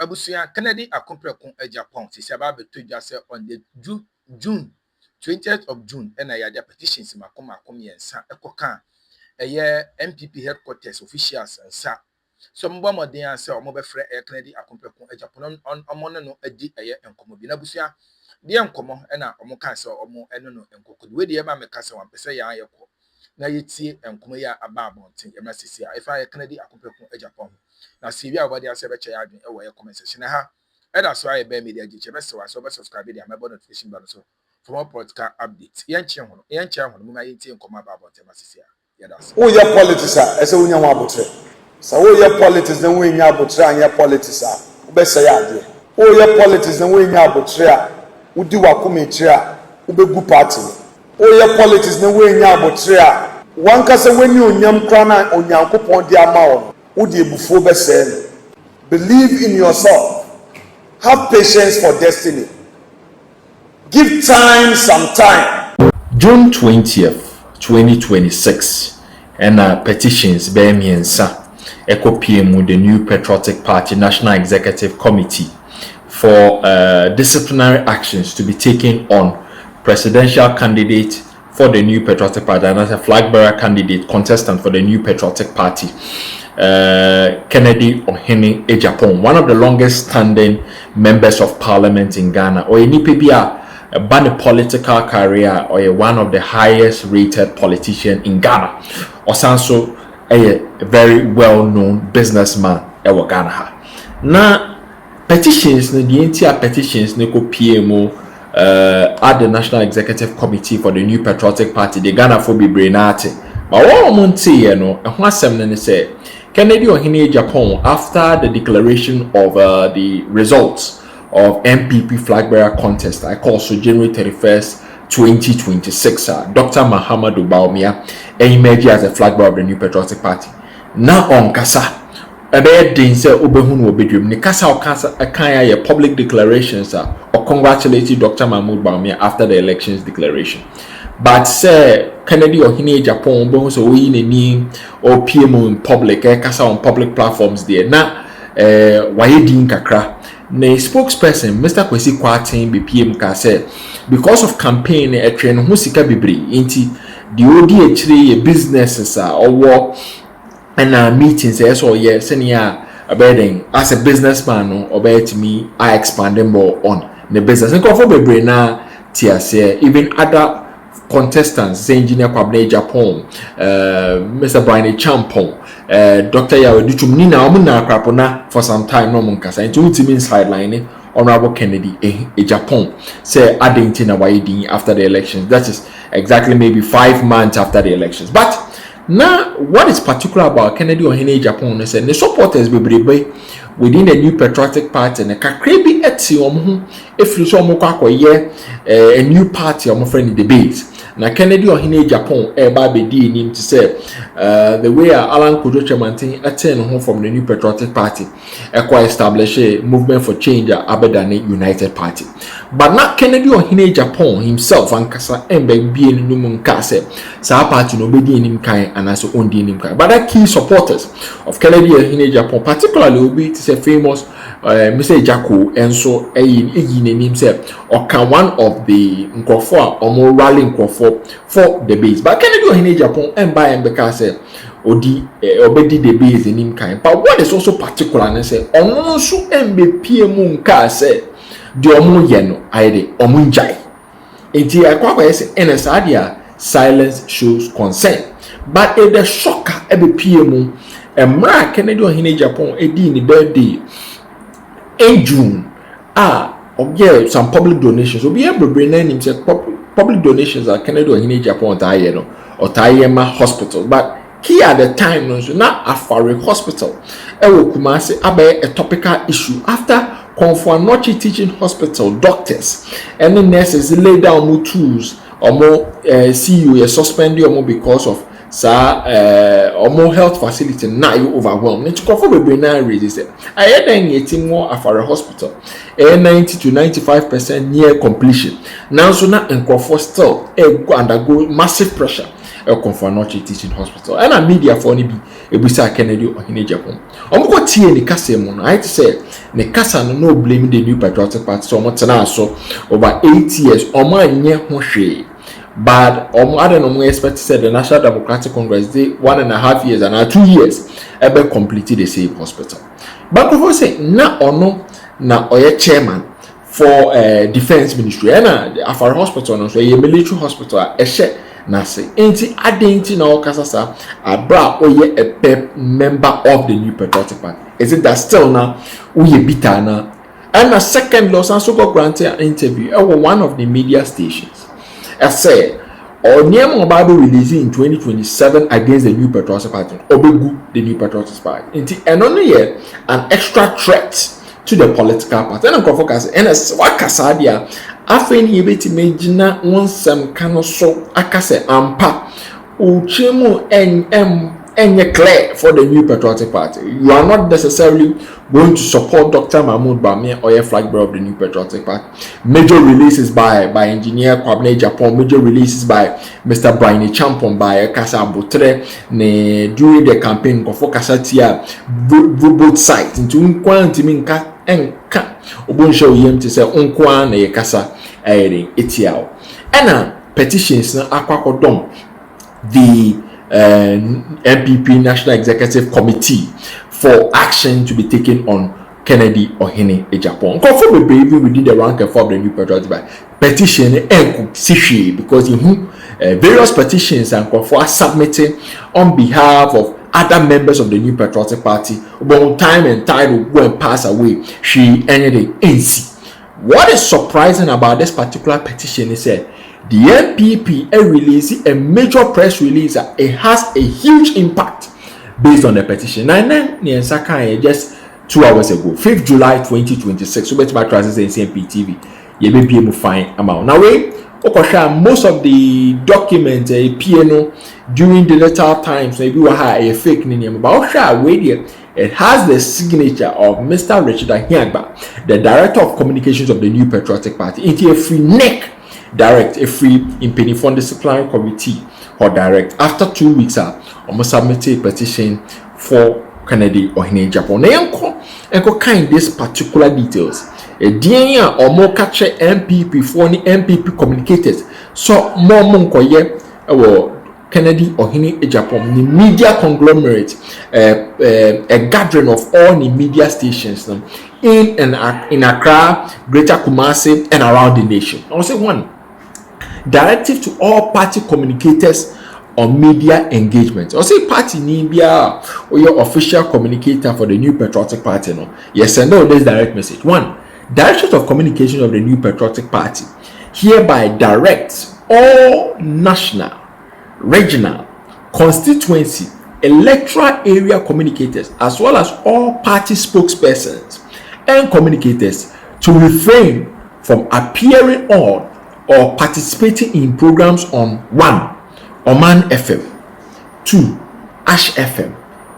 abusia Kennedy Akomprekun Agyapong sisi aba beto dwa se on the June 20th of June and I had petitions makoma yensa ekoka MPP headquarters officials and sa so mbo modern answer omo be frɛ Kennedy Akomprekun Agyapong on omo no adi enkomo bi na busia de enkomo na omo ka sɛ omo eno no enkoko we de ba me ka sɛ wan pese ya ayekɔ na yetie enkomo ya aba abonten ye masisi a ifa Kennedy Akomprekun Agyapong na CV a wadi ase be che ya adwen e wo ye comment section ha e da so aye be media giche be se wa so be subscribe dia me notification bell so for more podcast updates yen che ho mu ma yetie enkomo aba abonten masisi a ye da so wo ye politics a ese wo nya ho abotre sa wo ye politics na wo nya abotre anya politics a wo be se ya ade wo ye politics na wo nya abotre a wo di wakomechi a wo be gu party wo ye politics na wo nya abotre a wanka se weni onyam kra na onyankopon di ama wo wo di ebufuo be se believe in yourself, have patience for destiny, give time some time. June 20th 2026 and petitions be miensa ekopiem the New Patriotic Party National Executive Committee for disciplinary actions to be taken on presidential candidate for the New Patriotic Party and as a flag bearer candidate contestant for the New Patriotic Party, Kennedy Ohene Agyapong, one of the longest standing members of parliament in Ghana, or any PBR ban political career, or one of the highest rated politician in Ghana, or also a very well-known businessman in Ghana. Now petitions, the entire petitions, ne PMO at the National Executive Committee for the New Patriotic Party, the Ghana for Bibrenate. But what I want to say, say Kennedy Ohene Agyapong, after the declaration of the results of MPP flag bearer contest, I call so January 31st, 2026, Dr. Mahamadou Bawumia emerged as a flag bearer of the New Patriotic Party. Now on Kasa, a bad day say Obehun will be dream. Nikasa or Kaya public declarations or congratulated Dr. Mahmoud Bawumia after the elections declaration. But say Kennedy Ohene Agyapong Obehun so we in name or PMO in public, Kasa on public platforms there. Na Wayedin Kakra. The spokesperson, Mr. Kwesi Kwarteng, BPM ka say because of campaign a train who sika bibri into the ODH businesses or and meetings so yes senior abeding as a businessman or bet me I expanding more on the business and for bebre na TSA even other contestants engineer Kwabena Agyapong, Mr. Brian Champon, Dr. Yaweduchum Nina Omuna Krapona for some time no munkasa into ultimate sideline Honorable Kennedy Agyapong say adding tina wayedi after the elections. That is exactly maybe 5 months after the elections. But now what is particular about Kennedy Ohene Agyapong is the supporters within the New Patriotic Party and kakrebi eti omo if you so mo kwakoye a new party omo friend debate. Na Kennedy Ohene Agyapong ba bedi nim to say the way Alan Kojo Chemantin attend home from the New Patriotic Party establish a movement for change at Abedane United Party. But not Kennedy Ohene Agyapong himself and kasa embe bi enu mu nka say sa party no bedi nim kan and also ondi nim kan. But the key supporters of Kennedy Ohene Agyapong, particularly will be to say famous Mr. Jacko and so name say or can one of the nkrofo or more rallying nkrofo for the base. But Kennedy Ohene Agyapong and by and because odi obedi the base in him kind. But what is also particular and say ono so embe PMO nka say the omo yeno aide omo njai. Enti akwa say NSAdia silence shows concern. But if the shocker ebe PMO emra Kennedy Ohene Agyapong edi ni birthday in June, some public donations. So be able to bring in himself public donations at Kennedy Ohene Agyapong or Tayema Hospital. But key at the time, no, so not Afari Hospital. Ewo Kumasi abe a topical issue after Konfuanochi Teaching Hospital doctors and the nurses lay down more tools or more see you a suspend you because of or more health facility now you overwhelmed. It's for the brain reasons. I had getting more for a hospital 90 to 95% near completion. Now so now and still undergo massive pressure Confanoche Teaching Hospital. And a media for ni bi ebusa Kennedy Ohene Agyapong. Omko tie ni kasa mu no. I say ne kasa no blame the New Patriotic Party. So omo tena so over 8 years omo anye ho hwe. But I don't know, expect to say the National Democratic Congress, they 1.5 years and 2 years ever completed the same hospital. But before say na ono na oye chairman for defense ministry and afar hospital no so a military hospital she na say enti adenti na okasasa abra oye a member of the New Patriotic Party. Is it that still now uye bita na? And a second Los Angeles got granted an interview at one of the media stations. I say, Onyema Obado releasing in 2027 against the New Patriotic Party, Obegu the New Patriotic Party. And only yet an extra threat to the political party. And I'm going to focus on Wakasadia. I think you bet imagine one some kind of so akase ampa uchemo and clear for the New Patriotic Party. You are not necessarily going to support Dr. Mahmoud Bamia or a flag bearer of the New Patriotic Party. Major releases by engineer Kwabena Agyapong, major releases by Mr. Brian Champon by Kasa Botre during the campaign for Kasatia both sides into Nkwantiminka enka Obonsho yem to say Unkwan e Kasa etiao. And petitions na akwakodom the NPP National Executive Committee for action to be taken on Kennedy Ohene Agyapong. Confirm even within the rank and file of the New Patriotic Party petition because various petitions and are submitted on behalf of other members of the New Patriotic Party. About time and tide will go and pass away. She ended the NC. What is surprising about this particular petition is that the NPP released a major press release. It has a huge impact based on the petition. And then just 2 hours ago, 5th July 2026, so my transit in CMP-TV, you may be able to find amount. Now, most of the documents, PNO, during the later times, maybe we have a fake name, but it has the signature of Mr. Richard Ahiagba, the Director of Communications of the New Patriotic Party. It's a free NEC direct, a free impeding fund disciplinary committee or direct. After 2 weeks, almost submitted a petition for Kennedy Ohene Agyapong. Now, enko kind this particular details. A DNA or more catcher MPP for the MPP communicators. So more monkoye Kennedy Ohene Agyapong, the media conglomerate, a gathering of all the media stations in Accra, Greater Kumasi, and around the nation. I will say one directive to all party communicators on media engagement. I say party Nibia or your official communicator for the New Patriotic Party. No, yes, send out this direct message. One, directors of communication of the New Patriotic Party hereby directs all national, regional, constituency, electoral area communicators, as well as all party spokespersons and communicators to refrain from appearing on or participating in programs on 1. Oman FM, 2. Ash FM,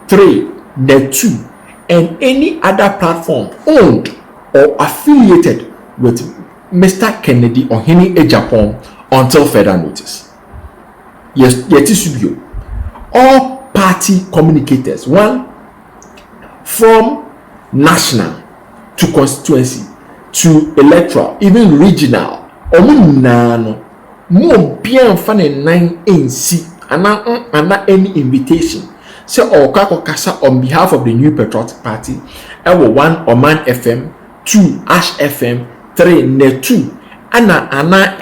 3. Net 2, and any other platform owned or affiliated with Mr. Kennedy Ohene Agyapong until further notice. Yes, Yetisubio. All party communicators, 1. From national to constituency to electoral, even regional, omunano. More bien fan and 9 NC and any invitation. So Okako Kasa on behalf of the New Patriotic Party, 1 Oman FM, 2 Ash FM, 3 Net 2, and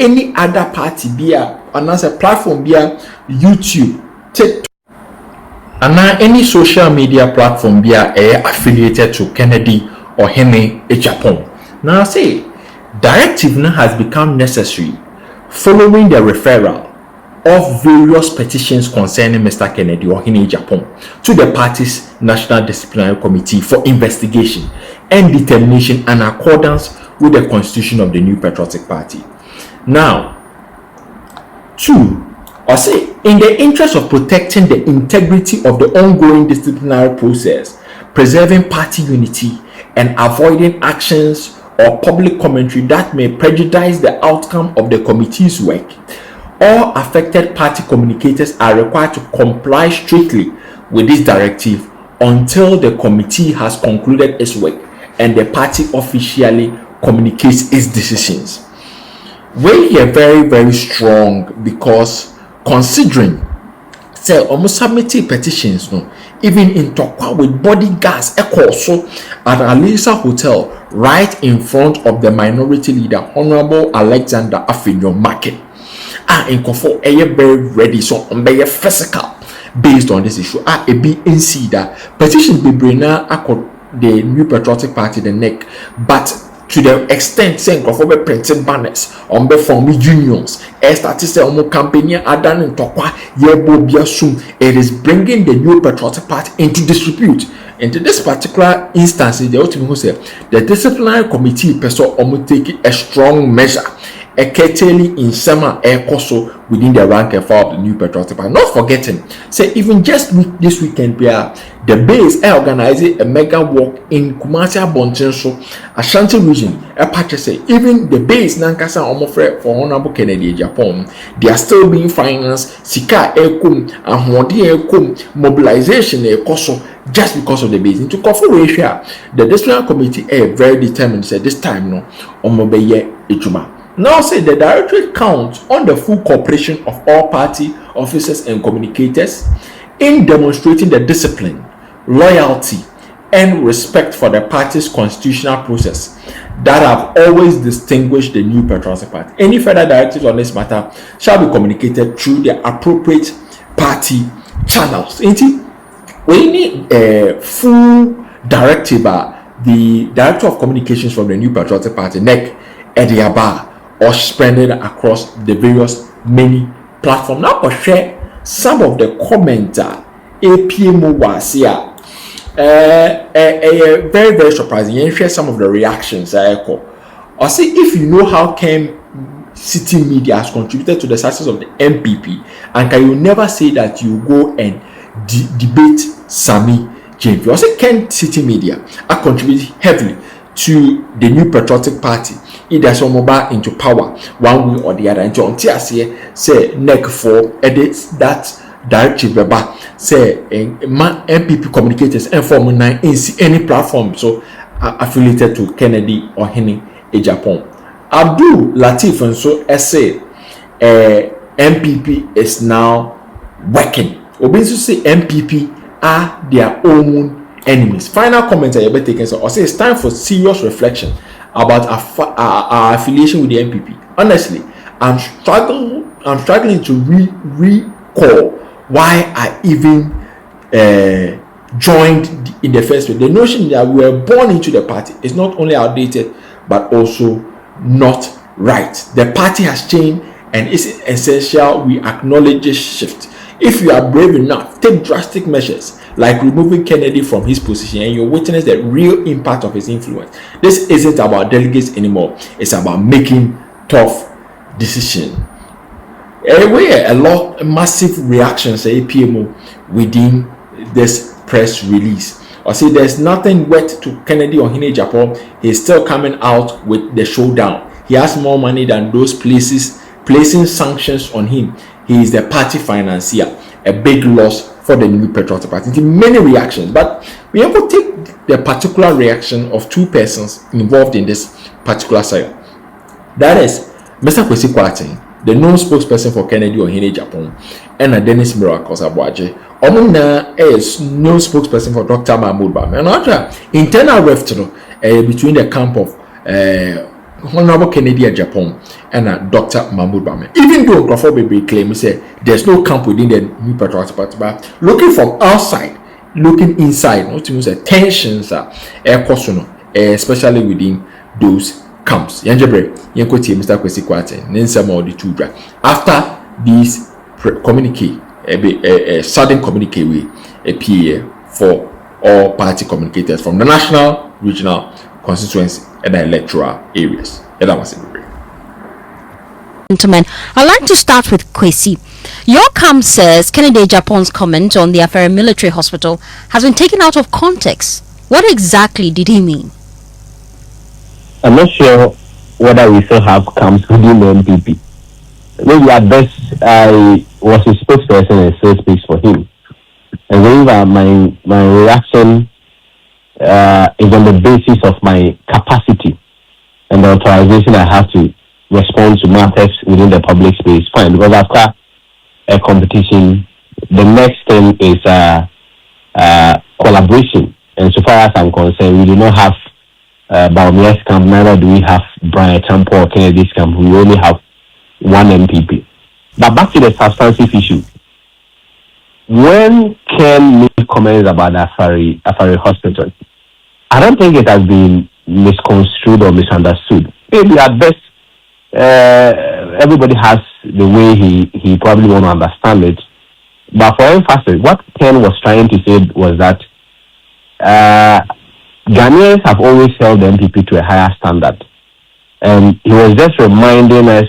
any other party beer, another platform beer, YouTube, TikTok, and any social media platform beer affiliated to Kennedy Ohene Agyapong. Now say directive now has become necessary following the referral of various petitions concerning Mr. Kennedy Ohene Agyapong to the party's National Disciplinary Committee for investigation and determination in accordance with the constitution of the New Patriotic Party. Now, 2, I say, in the interest of protecting the integrity of the ongoing disciplinary process, preserving party unity, and avoiding actions or public commentary that may prejudice the outcome of the committee's work, all affected party communicators are required to comply strictly with this directive until the committee has concluded its work and the party officially communicates its decisions. We are very, very strong because considering say almost submitted petitions no even in Tokwa with bodyguards so at Alisa Hotel right in front of the minority leader Honorable Alexander Afinyo Market in Kofo very ready so be physical based on this issue a BNC that petitions be bring the New Patriotic Party the NEC but to the extent saying Kofo printing banners on be from unions start to say omo campaign adan in Tokwa yebo biasum it is bringing the New Patriotic Party into disrepute. Into this particular instance the ultimate who say the disciplinary committee person omo take a strong measure curtailing in summer also within the rank and file of the New Patriotic Party. Not forgetting say even just this weekend the base organizing a mega walk in Kumasi Bontenso Ashanti region say even the base nankasa omofre for Honorable Kennedy Agyapong they are still being financed sika ekum ahodi ekum mobilization ekoso just because of the base into Kofu ratio the disciplinary committee very determined said this time no omobeye ejuma. Now say the directorate counts on the full cooperation of all party officers and communicators in demonstrating the discipline, loyalty, and respect for the party's constitutional process that have always distinguished the New Patriotic Party. Any further directives on this matter shall be communicated through the appropriate party channels. We need a full directive. The Director of Communications from the New Patriotic Party, NEC, Ediaba, or spreaded across the various many platforms. Now, I'll share some of the comments. APMO was here. Very, very surprising. You share some of the reactions. I say, if you know how Ken City Media has contributed to the success of the MPP, and can you never say that you go and debate Sami James? I say, Ken City Media are contributing heavily to the New Patriotic Party. Either some mobile into power one way or the other. Until say NEC for edits that directive say MPP communicators and Form 9 in any platform so affiliated to Kennedy or Henny Agyapong. Abdul Latif and so say MPP is now working. Obinsu say MPP are their own enemies. Final comments are taken so I say it's time for serious reflection about our affiliation with the MPP. Honestly, I'm struggling to recall why I even joined in the first place. The notion that we were born into the party is not only outdated but also not right. The party has changed and it's essential we acknowledge this shift. If you are brave enough, take drastic measures like removing Kennedy from his position and you witness the real impact of his influence. This isn't about delegates anymore. It's about making tough decisions. Anyway, a massive reactions APMO within this press release. I say there's nothing wet to Kennedy or Henny Agyapong. He's still coming out with the showdown. He has more money than those places placing sanctions on him. He is the party financier. A big loss for the New Patriotic Party. Many reactions, but we have to take the particular reaction of two persons involved in this particular saga. That is Mr. Kwesi Kwarteng, the known spokesperson for Kennedy or Henny Agyapong, and Dennis Miracles Abuaje. Omuna is no spokesperson for Dr. Mahmoud Bame. And after internal rift between the camp of Honorable Kennedy Agyapong and Dr. Mahmoud Bame. Even though Crawford Baby claim say there's no camp within the New Patriotic Party, but looking from outside, looking inside, not means the tensions are especially within those camps. Yanjebre, Yankoti, Mr. Kwesi Kwarteng, Ninsama or the Tudra. After this communique, a sudden communique we appear for all party communicators from the national, regional, constituency, and the electoral areas. And that was it. Gentlemen, I'd like to start with Kwesi. Your camp says Kennedy Agyapong's comment on the Affair Military Hospital has been taken out of context. What exactly did he mean? I'm not sure whether we still have camps within the NPP. maybe at best I was his spokesperson and still speaks for him. And then my reaction is on the basis of my capacity and the authorization I have to respond to matters within the public space. Fine, because after a competition, the next thing is collaboration. And so far as I'm concerned, we do not have Baumia's camp, neither do we have Brian Tampo or Kennedy's camp. We only have one MPP. But back to the substantive issue. When Ken made comments about Afari Hospital, I don't think it has been misconstrued or misunderstood. Maybe at best, everybody has the way he probably want to understand it. But for emphasis, what Ken was trying to say was that Ghanaians have always held the MPP to a higher standard. And he was just reminding us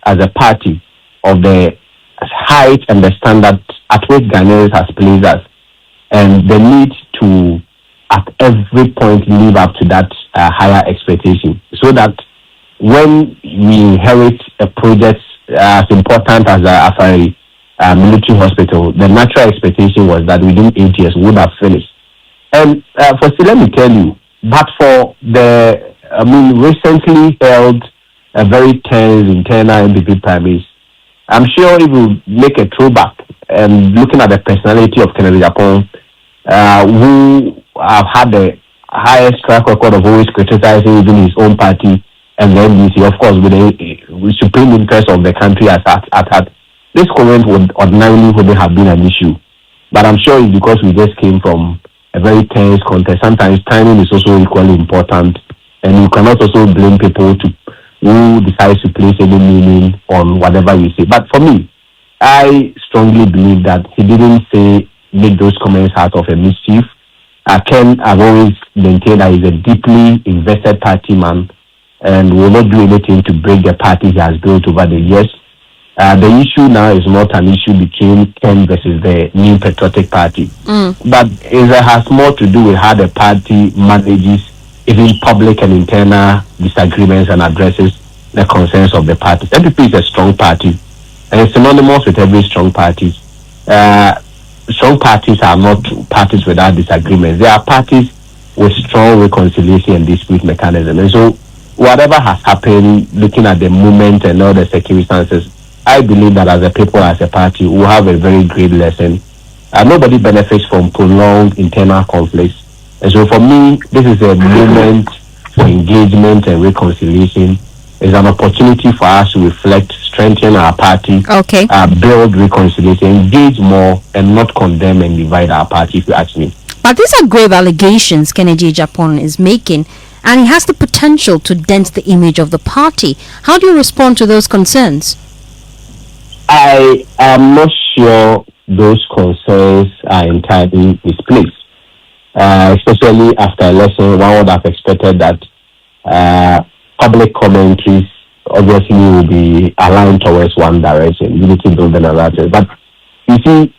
as a party of the height and the standard at which Ghanaians has placed us, and the need to at every point live up to that higher expectation, so that when we inherit a project as important as a military hospital, the natural expectation was that within 8 years we would have finished. And let me tell you, but for the, recently held a very tense internal MPP primaries, I'm sure it will make a throwback and looking at the personality of Kennedy Agyapong, who have had the highest track record of always criticizing within his own party and the NDC, of course, with the supreme interest of the country at heart. This comment would ordinarily wouldn't have been an issue. But I'm sure it's because we just came from a very tense contest. Sometimes timing is also equally important, and you cannot also blame people who decides to place any meaning on whatever you say. But for me, I strongly believe that he didn't make those comments out of a mischief. Ken, I've always maintained that he's a deeply invested party man and will not do anything to break the party he has built over the years. The issue now is not an issue between Ken versus the New Patriotic Party, but it has more to do with how the party manages even public and internal disagreements and addresses the concerns of the party. NPP is a strong party, and it's synonymous with every strong party. Strong parties are not parties without disagreements. They are parties with strong reconciliation and dispute mechanism. And so, whatever has happened, looking at the movement and all the circumstances, I believe that as a people, as a party, we have a very great lesson. Nobody benefits from prolonged internal conflicts. And so for me, this is a moment for engagement and reconciliation. It's an opportunity for us to reflect, strengthen our party, build reconciliation, engage more, and not condemn and divide our party, if you ask me. But these are grave allegations Kennedy Agyapong is making, and he has the potential to dent the image of the party. How do you respond to those concerns? I am not sure those concerns are entirely misplaced. Especially after election, one would have expected that public commentaries obviously will be aligned towards one direction, unity building and that. But you see,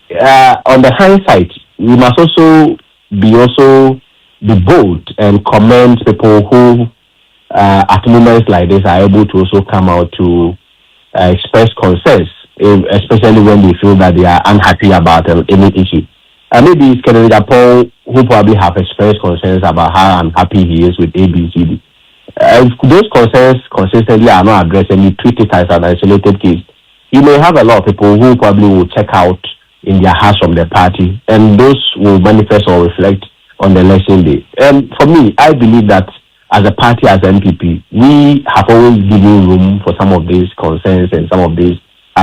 on the hindsight, we must also be bold and commend people who, at moments like this, are able to also come out to express concerns, especially when they feel that they are unhappy about any issue. And maybe it's Kennedy Agyapong who probably have expressed concerns about how unhappy he is with ABCD. If those concerns consistently are not addressed and you treat it as an isolated case, you may have a lot of people who probably will check out in their hearts from the party, and those will manifest or reflect on the election day. And for me, I believe that as a party, as MPP, we have always given room for some of these concerns and some of these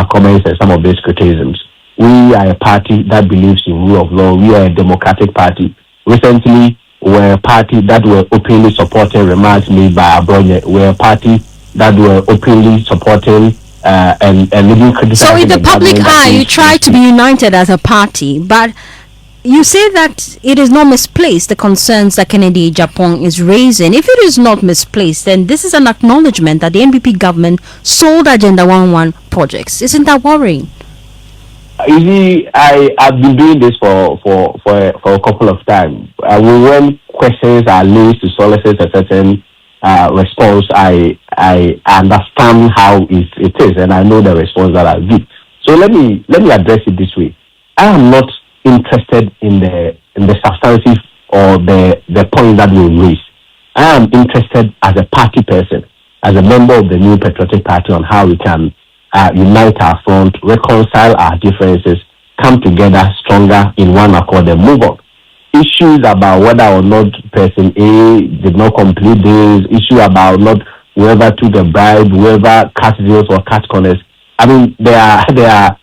comments and some of these criticisms. We are a party that believes in rule of law. We are a democratic party. Recently, we're a party that were openly supporting remarks made by Abronya. We're a party that were openly supporting and even criticizing. So in the public eye, you try to be united as a party, but you say that it is not misplaced, the concerns that Kennedy Agyapong is raising. If it is not misplaced, then this is an acknowledgement that the NPP government sold Agenda 11 projects. Isn't that worrying? You see, I've been doing this for a couple of times. When questions are raised to solicit a certain response, I understand how it is, and I know the response that I'll give. So let me address it this way. I am not interested in the substantive or the point that you raise. I am interested as a party person, as a member of the New Patriotic Party, on how we can unite our front, reconcile our differences, come together stronger in one accord and move on. Issues about whether or not person A did not complete this, issue about not whoever took a bribe, whoever cut deals or cut corners. I mean, there are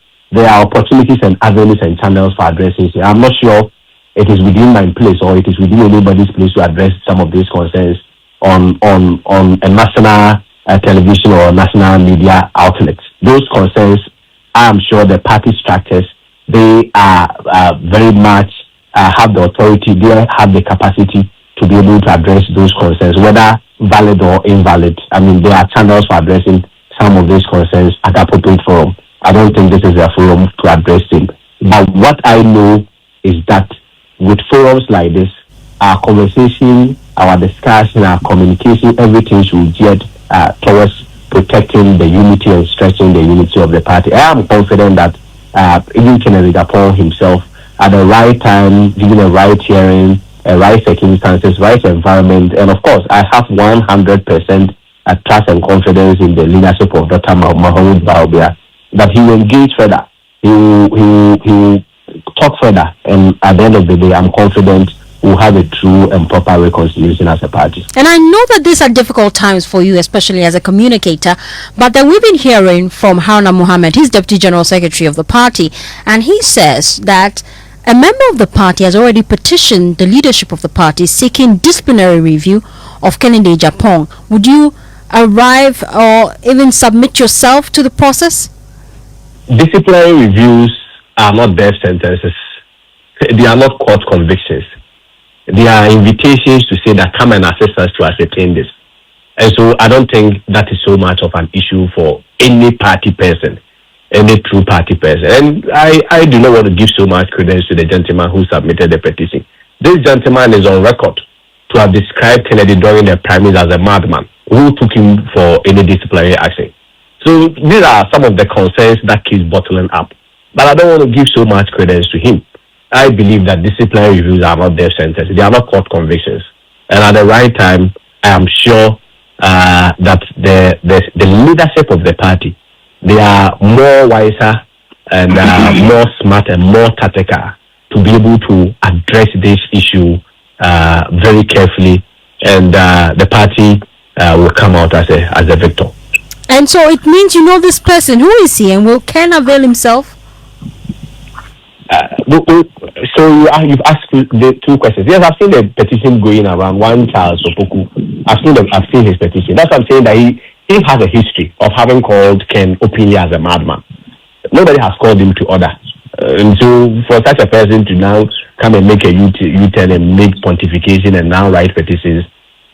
opportunities and avenues and channels for addressing it. I'm not sure it is within my place or it is within anybody's place to address some of these concerns on a national television or national media outlets. Those concerns, I am sure the party structures, they are very much have the authority, they have the capacity to be able to address those concerns, whether valid or invalid. I mean, there are channels for addressing some of these concerns at the appropriate forum. I don't think this is a forum to address them. But what I know is that with forums like this, our conversation, our discussion, our communication, everything should be geared towards protecting the unity and stretching the unity of the party. I am confident that even Kennedy Agyapong himself, at the right time, given the right hearing, right circumstances, right environment, and of course, I have 100% trust and confidence in the leadership of Dr. Mahmoud Baobia, that he will engage further, he will talk further, and at the end of the day, I'm confident we'll have a true and proper reconciliation as a party. And I know that these are difficult times for you, especially as a communicator, but then we've been hearing from Haruna Mohammed, he's Deputy General Secretary of the party, and he says that a member of the party has already petitioned the leadership of the party seeking disciplinary review of Kennedy Agyapong. Would you arrive or even submit yourself to the process? Disciplinary reviews are not death sentences. They are not court convictions. They are invitations to say that come and assist us to ascertain this. And so I don't think that is so much of an issue for any party person, any true party person. And I do not want to give so much credence to the gentleman who submitted the petition. This gentleman is on record to have described Kennedy during the primaries as a madman who took him for any disciplinary action. So these are some of the concerns that keeps bottling up. But I don't want to give so much credence to him. I believe that disciplinary reviews are not death sentences. They are not court convictions. And at the right time, I am sure that the leadership of the party, they are more wiser and more smart and more tactical to be able to address this issue very carefully, and the party will come out as a victor. And so it means you know this person. Who is he, and can avail himself? So you've asked the two questions. Yes, I've seen the petition going around. One Charles Opoku, I've seen his petition. That's what I'm saying, that he has a history of having called Ken openly as a madman. Nobody has called him to order. And so for such a person to now come and make a U-turn and make pontification and now write petitions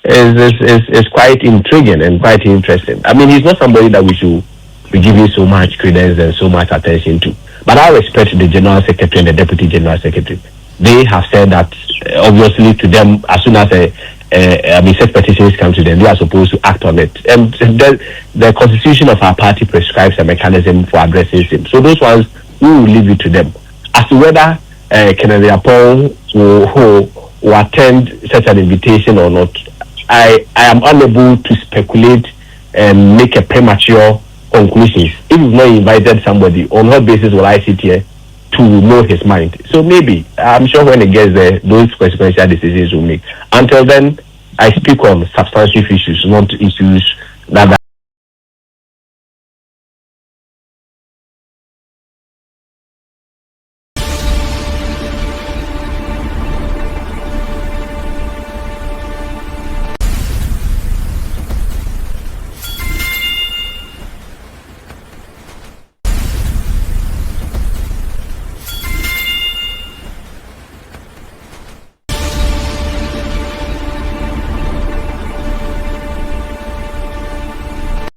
is quite intriguing and quite interesting. I mean, he's not somebody that we should be giving so much credence and so much attention to. But I respect the General Secretary and the Deputy General Secretary. They have said that obviously to them, as soon as such petitions come to them, they are supposed to act on it. And the constitution of our party prescribes a mechanism for addressing them. So those ones, we will leave it to them. As to whether Kennedy Agyapong will attend such an invitation or not, I am unable to speculate and make a premature conclusions. If you've not invited somebody, on what basis will I sit here to know his mind? So maybe, I'm sure when it gets there, those consequential decisions will make. Until then, I speak on substantive issues, not issues that